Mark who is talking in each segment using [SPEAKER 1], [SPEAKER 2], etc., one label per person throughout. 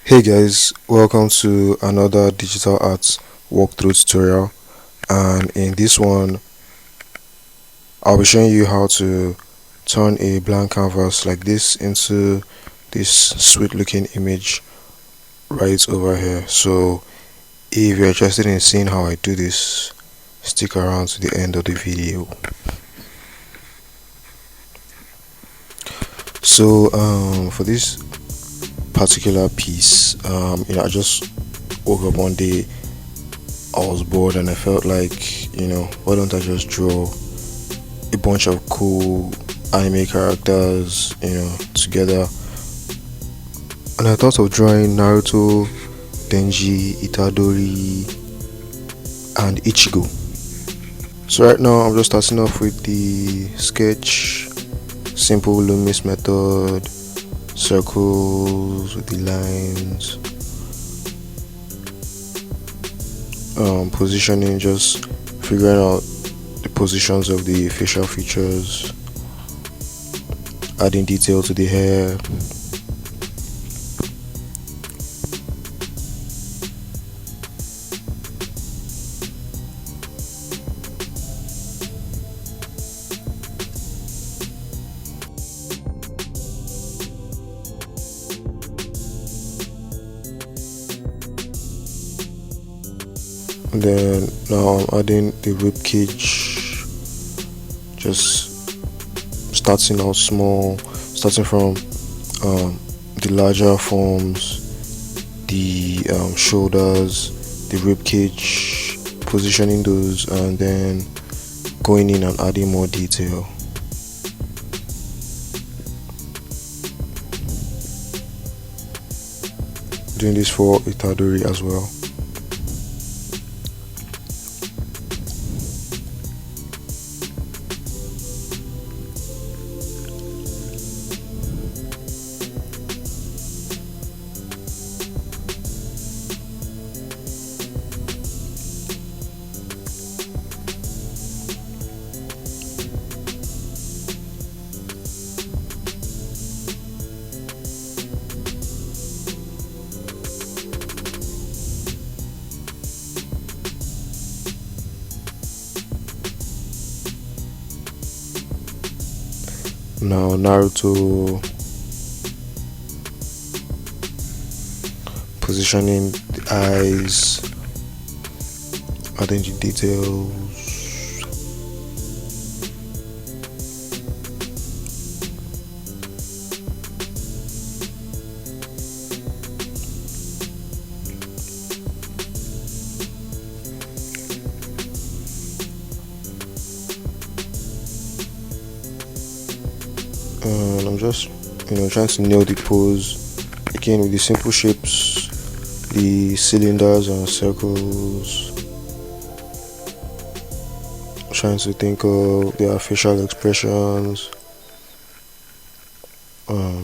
[SPEAKER 1] Hey guys, welcome to another digital arts walkthrough tutorial, and in this one I'll be showing you how to turn a blank canvas like this into this sweet looking image right over here. So if you're interested in seeing how I do this, stick around to the end of the video. So for this particular piece, I just woke up one day, I was bored and I felt like, why don't I just draw a bunch of cool anime characters, together. And I thought of drawing Naruto, Denji, Itadori, and Ichigo. So right now I'm just starting off with the sketch, simple Loomis method, circles with the lines, positioning, just figuring out the positions of the facial features, adding detail to the hair, and then now I'm adding the rib cage, just starting out small, starting from the larger forms, the shoulders, the rib cage, positioning those, and then going in and adding more detail. Doing this for Itadori as well. Now Naruto, positioning the eyes, adding the details. And I'm just trying to nail the pose again with the simple shapes, the cylinders and circles, trying to think of their facial expressions.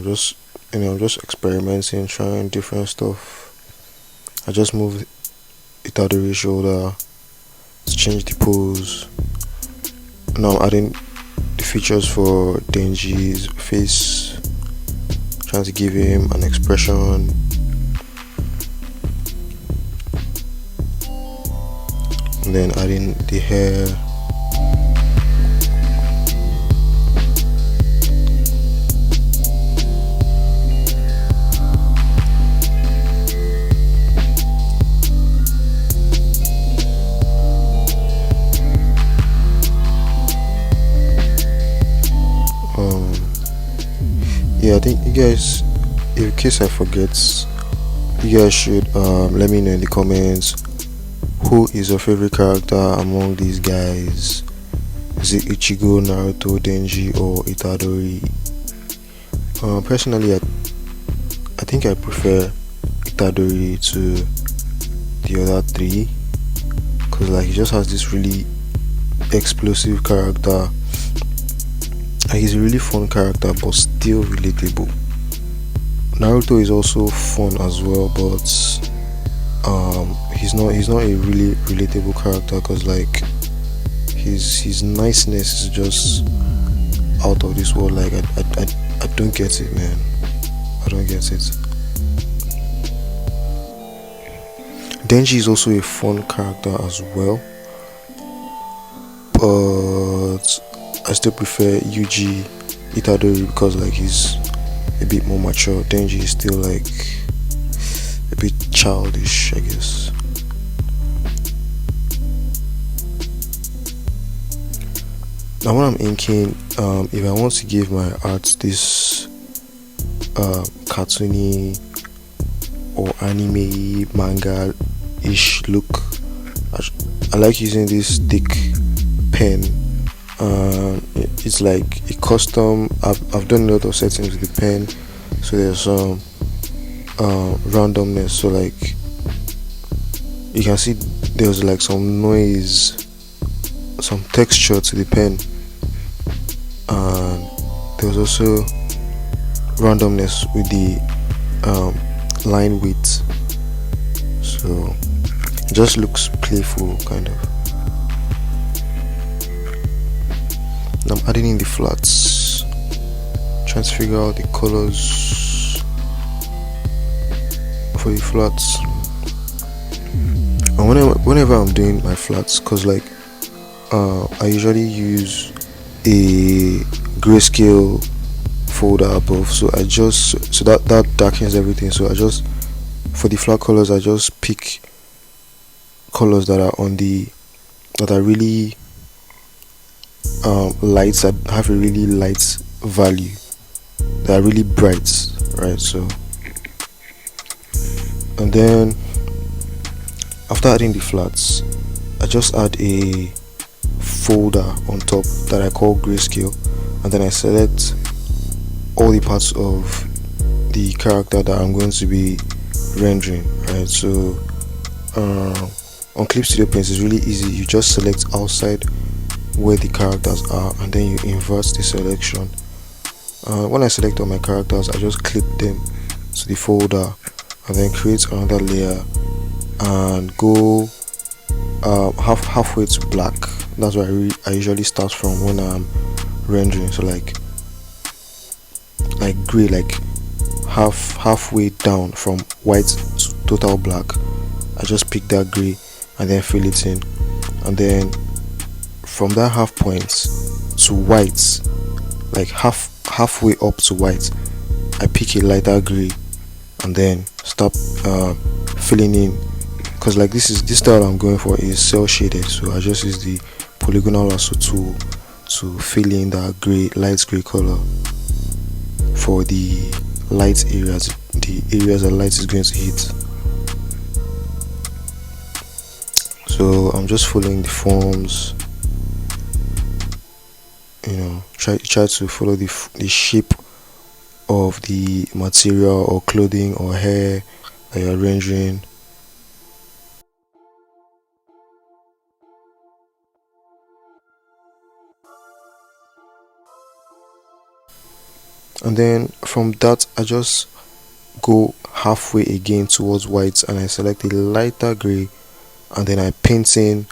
[SPEAKER 1] Just I'm just experimenting, trying different stuff. I just moved Itadori's shoulder to change the pose. Now I'm adding the features for Denji's face, trying to give him an expression. And then adding the hair. I think you guys, in case I forget, you guys should let me know in the comments who is your favorite character among these guys. Is it Ichigo, Naruto, Denji, or Itadori? Personally, I think I prefer Itadori to the other three, because like he just has this really explosive character. He's a really fun character but still relatable. Naruto is also fun as well, but he's not a really relatable character, because like his niceness is just out of this world. Like I don't get it, man. I don't get it. Denji is also a fun character as well, but I still prefer Yuji Itadori because like he's a bit more mature. Denji is still like a bit childish, I guess. Now what I'm thinking, if I want to give my art this cartoony or anime manga ish look, I like using this thick pen. It's like a custom. I've done a lot of settings with the pen, so there's some randomness. So like you can see there's like some noise, some texture to the pen, and there's also randomness with the line width. So it just looks playful kind of. I'm adding in the flats, trying to figure out the colors for the flats. And whenever I'm doing my flats, cause like I usually use a grayscale folder above, so I just that darkens everything. So I just, for the flat colors, I just pick colors that are really lights, that have a really light value, that are really bright, right? So, and then after adding the flats, I just add a folder on top that I call grayscale, and then I select all the parts of the character that I'm going to be rendering, right? So on Clip Studio Paint it's really easy. You just select outside where the characters are, and then you invert the selection. When I select all my characters, I just clip them to the folder and then create another layer and go halfway to black. That's where I usually start from when I'm rendering. So like gray, like halfway down from white to total black. I just pick that gray and then fill it in, and then from that half point to white, like halfway up to white, I pick a lighter gray and then start filling in, because like this style I'm going for is cell shaded, so I just use the polygonal lasso tool to fill in that light gray color for the light areas, the areas that light is going to hit. So I'm just following the forms, try to follow the shape of the material or clothing or hair that you're rendering. And then from that I just go halfway again towards white and I select a lighter gray, and then I paint in,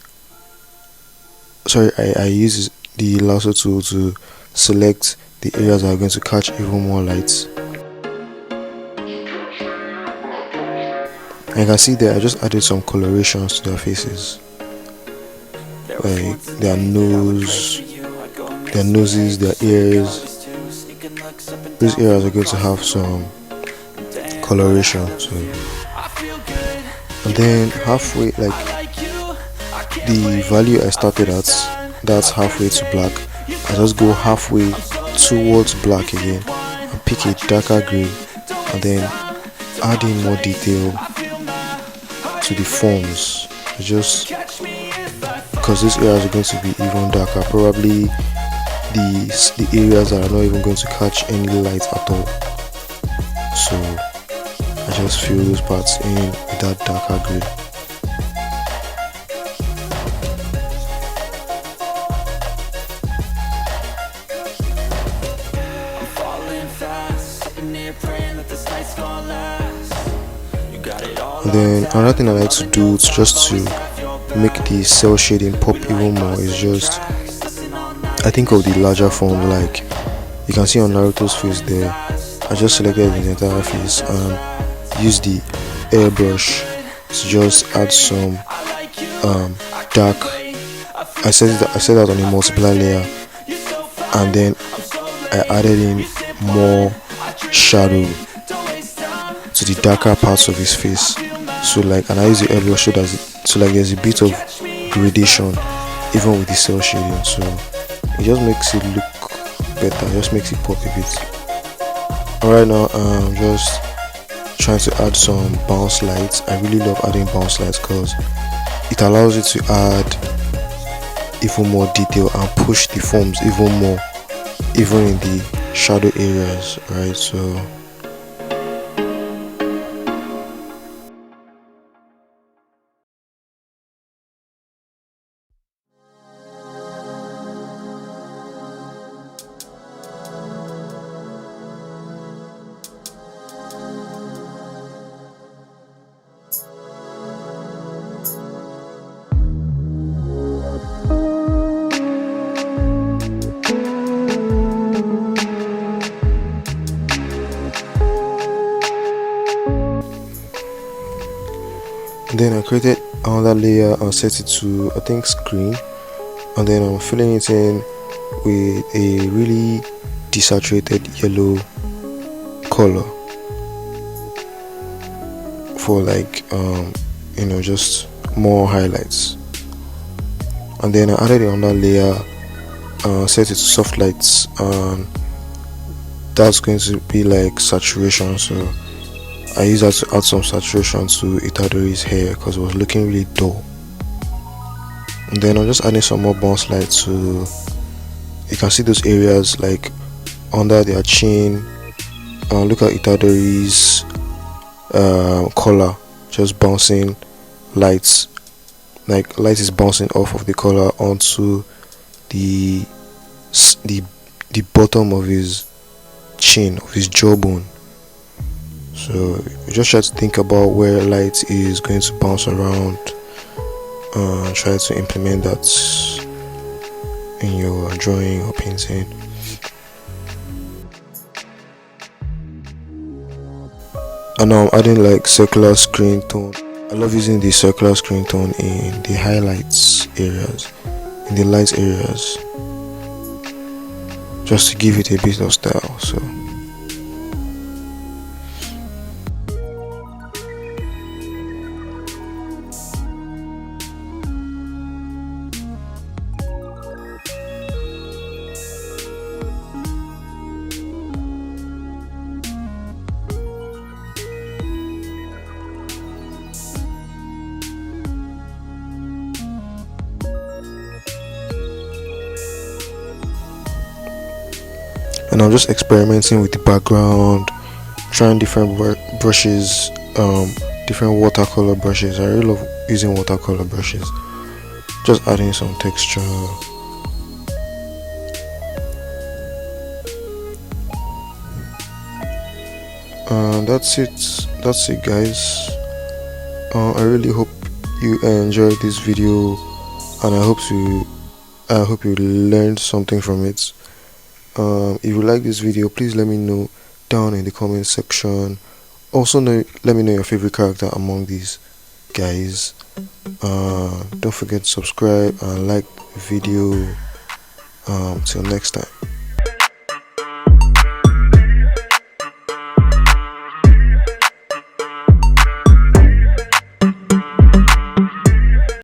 [SPEAKER 1] I use the lasso tool to select the areas that are going to catch even more light. And you can see there I just added some colorations to their faces, like their noses, their ears. These areas are going to have some coloration. So, and then halfway, like the value I started at, that's halfway to black. I just go halfway towards black again and pick a darker gray, and then add in more detail to the forms. Just because these areas are going to be even darker, probably the areas that are not even going to catch any light at all. So I just fill those parts in with that darker gray. And then another thing I like to do just to make the cell shading pop even more is just, I think of the larger form. Like you can see on Naruto's face there, I just selected the entire face and used the airbrush to just add some dark. I set that on a multiply layer, and then I added in more shadow to the darker parts of his face. So like, and I use the airbrush so that so like there's a bit of gradation even with the cell shading. So it just makes it look better, just makes it pop a bit. Alright, now I'm just trying to add some bounce lights. I really love adding bounce lights because it allows you to add even more detail and push the forms even more, even in the shadow areas, right? So then I created another layer and set it to, I think, screen, and then I'm filling it in with a really desaturated yellow color for like just more highlights. And then I added another layer, set it to soft lights, and that's going to be like saturation. So I used that to add some saturation to Itadori's hair because it was looking really dull. And then I'm just adding some more bounce lights, so you can see those areas like under their chin. Look at Itadori's collar, just bouncing lights, like light is bouncing off of the collar onto the bottom of his chin, of his jawbone. So you just try to think about where light is going to bounce around and try to implement that in your drawing or painting. And now I'm adding like circular screen tone. I love using the circular screen tone in the highlights areas, in the light areas, just to give it a bit of style. So and I'm just experimenting with the background, trying different brushes, different watercolor brushes. I really love using watercolor brushes, just adding some texture. That's it guys. I really hope you enjoyed this video, and I hope you learned something from it. If you like this video, please let me know down in the comment section. Also let me know your favorite character among these guys. Don't forget to subscribe and like the video. Till next time.